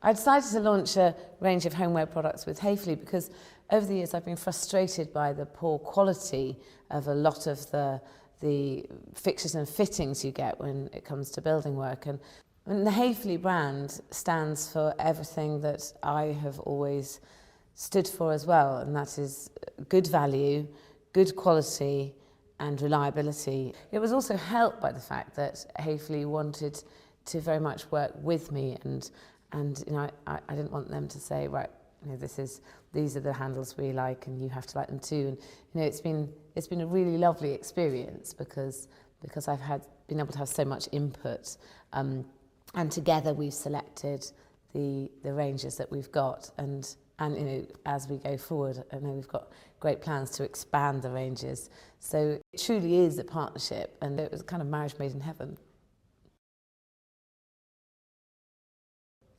I decided to launch a range of homeware products with Häfele because over the years I've been frustrated by the poor quality of a lot of the fixtures and fittings you get when it comes to building work. And the Häfele brand stands for everything that I have always stood for as well, and that is good value, good quality and reliability. It was also helped by the fact that Häfele wanted to very much work with me, and you know, I didn't want them to say, right, you know, these are the handles we like and you have to like them too. And you know, it's been a really lovely experience because I've been able to have so much input, and together we've selected the ranges that we've got, and you know, as we go forward, I know we've got great plans to expand the ranges. So it truly is a partnership, and it was kind of marriage made in heaven.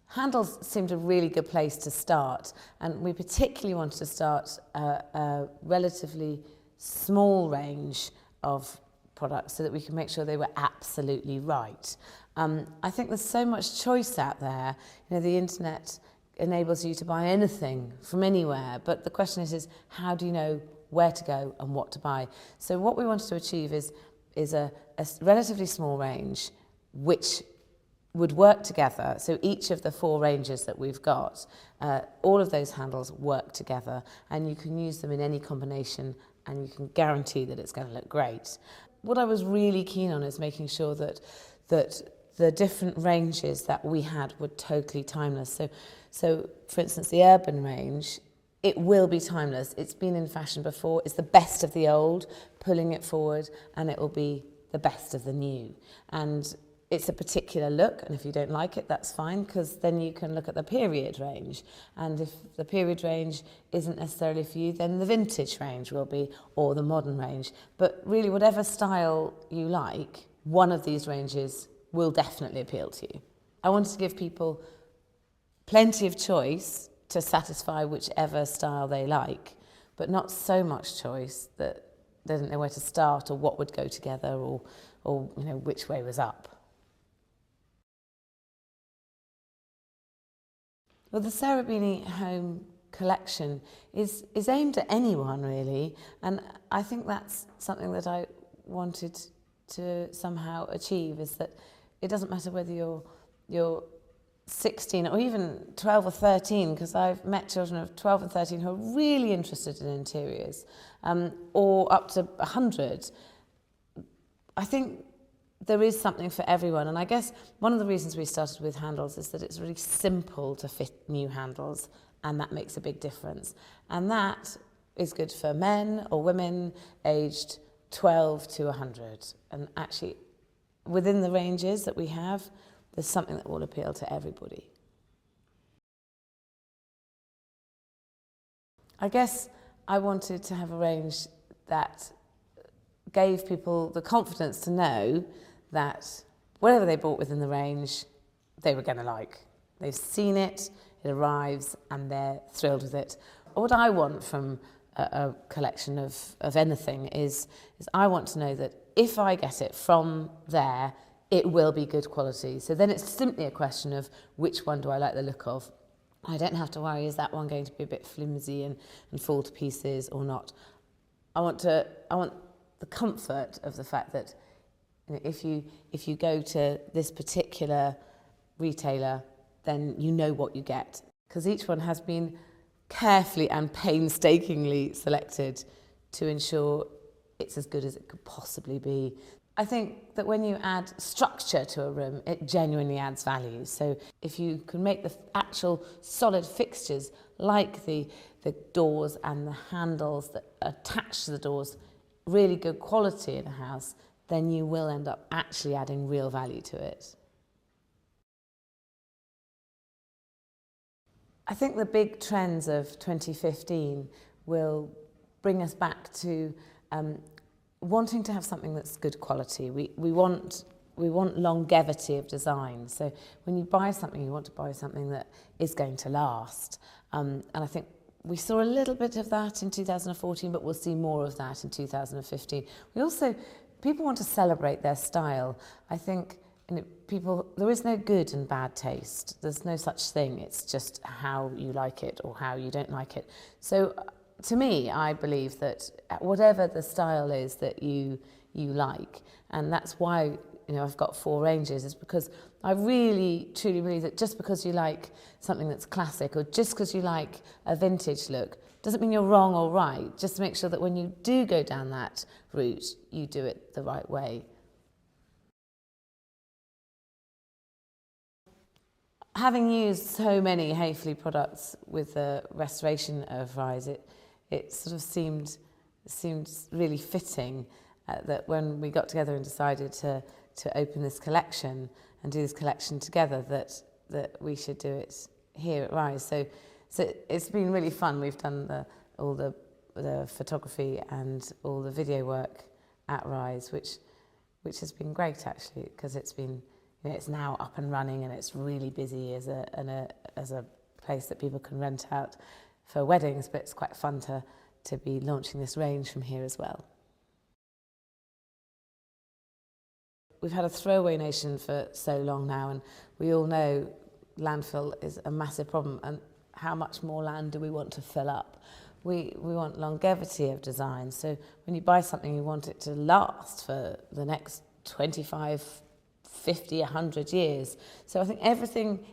Handles seemed a really good place to start, and we particularly wanted to start a relatively small range of products so that we can make sure they were absolutely right. I think there's so much choice out there. You know, the internet enables you to buy anything from anywhere, but the question is how do you know where to go and what to buy? So what we wanted to achieve is a relatively small range which would work together. So each of the 4 ranges that we've got, all of those handles work together, and you can use them in any combination and you can guarantee that it's going to look great. What I was really keen on is making sure that the different ranges that we had were totally timeless. So for instance, the urban range, it will be timeless. It's been in fashion before. It's the best of the old, pulling it forward, and it will be the best of the new. And it's a particular look, and if you don't like it, that's fine, because then you can look at the period range. And if the period range isn't necessarily for you, then the vintage range will be, or the modern range. But really, whatever style you like, one of these ranges will definitely appeal to you. I wanted to give people plenty of choice to satisfy whichever style they like, but not so much choice that they didn't know where to start or what would go together, or you know, which way was up. Well, the Sarah Beeny Home collection is aimed at anyone, really, and I think that's something that I wanted to somehow achieve, is that it doesn't matter whether you're 16 or even 12 or 13, because I've met children of 12 and 13 who are really interested in interiors, or up to 100. I think there is something for everyone, and I guess one of the reasons we started with handles is that it's really simple to fit new handles, and that makes a big difference. And that is good for men or women aged 12 to 100. And actually, within the ranges that we have, there's something that will appeal to everybody. I guess I wanted to have a range that gave people the confidence to know that whatever they bought within the range, they were going to like. They've seen it, it arrives, and they're thrilled with it. What I want from a collection of anything is I want to know that if I get it from there, it will be good quality. So then it's simply a question of which one do I like the look of. I don't have to worry, is that one going to be a bit flimsy and fall to pieces or not? I want the comfort of the fact that, you know, if you go to this particular retailer, then you know what you get, because each one has been carefully and painstakingly selected to ensure it's as good as it could possibly be. I think that when you add structure to a room, it genuinely adds value. So if you can make the actual solid fixtures, like the doors and the handles that attach to the doors, really good quality in a house, then you will end up actually adding real value to it. I think the big trends of 2015 will bring us back to wanting to have something that's good quality. We want longevity of design. So when you buy something, you want to buy something that is going to last. And I think we saw a little bit of that in 2014, but we'll see more of that in 2015. People want to celebrate their style. I think people, there is no good and bad taste. There's no such thing. It's just how you like it or how you don't like it. So to me, I believe that whatever the style is that you like, and that's why I've got 4 ranges, is because I really truly believe that just because you like something that's classic or just because you like a vintage look doesn't mean you're wrong or right. Just make sure that when you do go down that route, you do it the right way. Having used so many Häfele products with the restoration of Rise, it sort of seemed really fitting that when we got together and decided to open this collection and do this collection together, that we should do it here at Rise. So it's been really fun. We've done all the photography and all the video work at Rise, which has been great actually, because it's been it's now up and running and it's really busy as a place that people can rent out for weddings, but it's quite fun to be launching this range from here as well. We've had a throwaway nation for so long now, and we all know landfill is a massive problem, and how much more land do we want to fill up? We want longevity of design, so when you buy something you want it to last for the next 25, 50, 100 years. So I think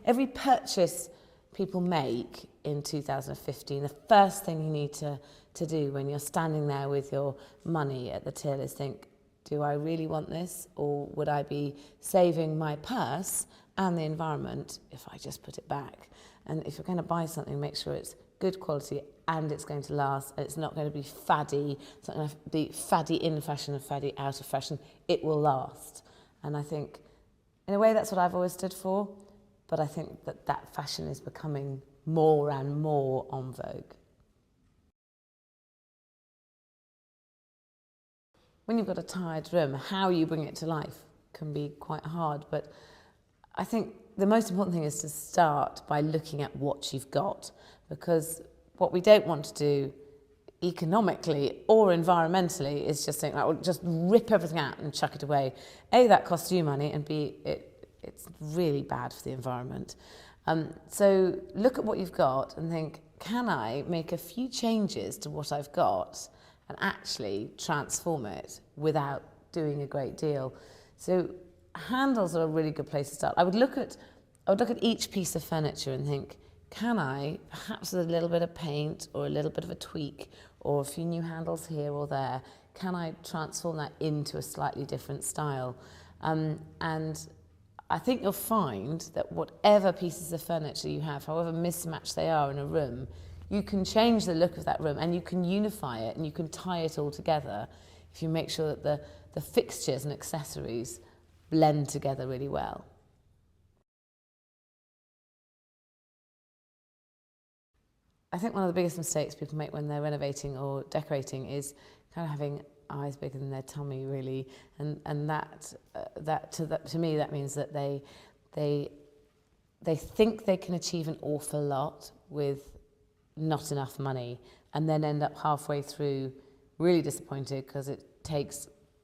every purchase people make in 2015, the first thing you need to do when you're standing there with your money at the till is think, do I really want this, or would I be saving my purse and the environment if I just put it back? And if you're going to buy something, make sure it's good quality and it's going to last, and it's not going to be faddy. It's not going to be faddy in fashion and faddy out of fashion. It will last. And I think in a way that's what I've always stood for, but I think that fashion is becoming more and more en vogue. When you've got a tired room, how you bring it to life can be quite hard, but I think the most important thing is to start by looking at what you've got, because what we don't want to do economically or environmentally is just think, well, just rip everything out and chuck it away. A, that costs you money, and B, it's really bad for the environment. So look at what you've got and think, can I make a few changes to what I've got and actually transform it without doing a great deal? So handles are a really good place to start. I would look at each piece of furniture and think, can I, perhaps with a little bit of paint or a little bit of a tweak or a few new handles here or there, can I transform that into a slightly different style? And I think you'll find that whatever pieces of furniture you have, however mismatched they are in a room, you can change the look of that room and you can unify it and you can tie it all together if you make sure that the fixtures and accessories blend together really well. I think one of the biggest mistakes people make when they're renovating or decorating is kind of having eyes bigger than their tummy, really, and that to me that means that they think they can achieve an awful lot with not enough money, and then end up halfway through really disappointed because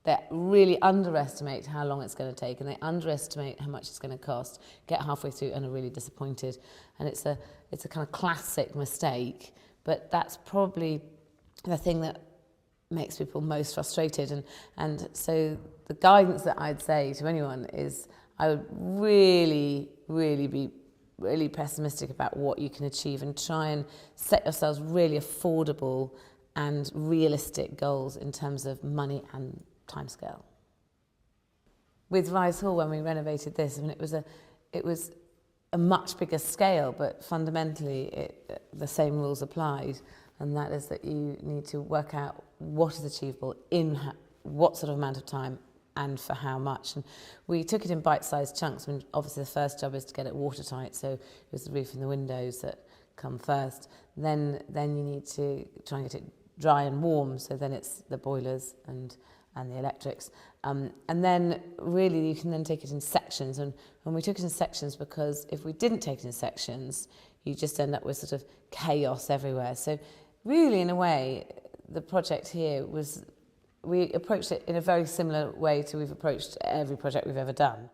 they really underestimate how long it's going to take, and they underestimate how much it's going to cost, get halfway through and are really disappointed. And it's a kind of classic mistake, but that's probably the thing that makes people most frustrated. And so the guidance that I'd say to anyone is I would really be really pessimistic about what you can achieve and try and set yourselves really affordable and realistic goals in terms of money and timescale. With Rise Hall, when we renovated this, I mean, it was a much bigger scale, but fundamentally the same rules applied, and that is that you need to work out what is achievable in what sort of amount of time and for how much. And we took it in bite-sized chunks. I mean, obviously the first job is to get it watertight, so it was the roof and the windows that come first. Then you need to try and get it dry and warm, so then it's the boilers and the electrics. And then really you can then take it in sections. And we took it in sections because if we didn't take it in sections, you just end up with sort of chaos everywhere. So really, in a way, the project here was, we approached it in a very similar way to we've approached every project we've ever done.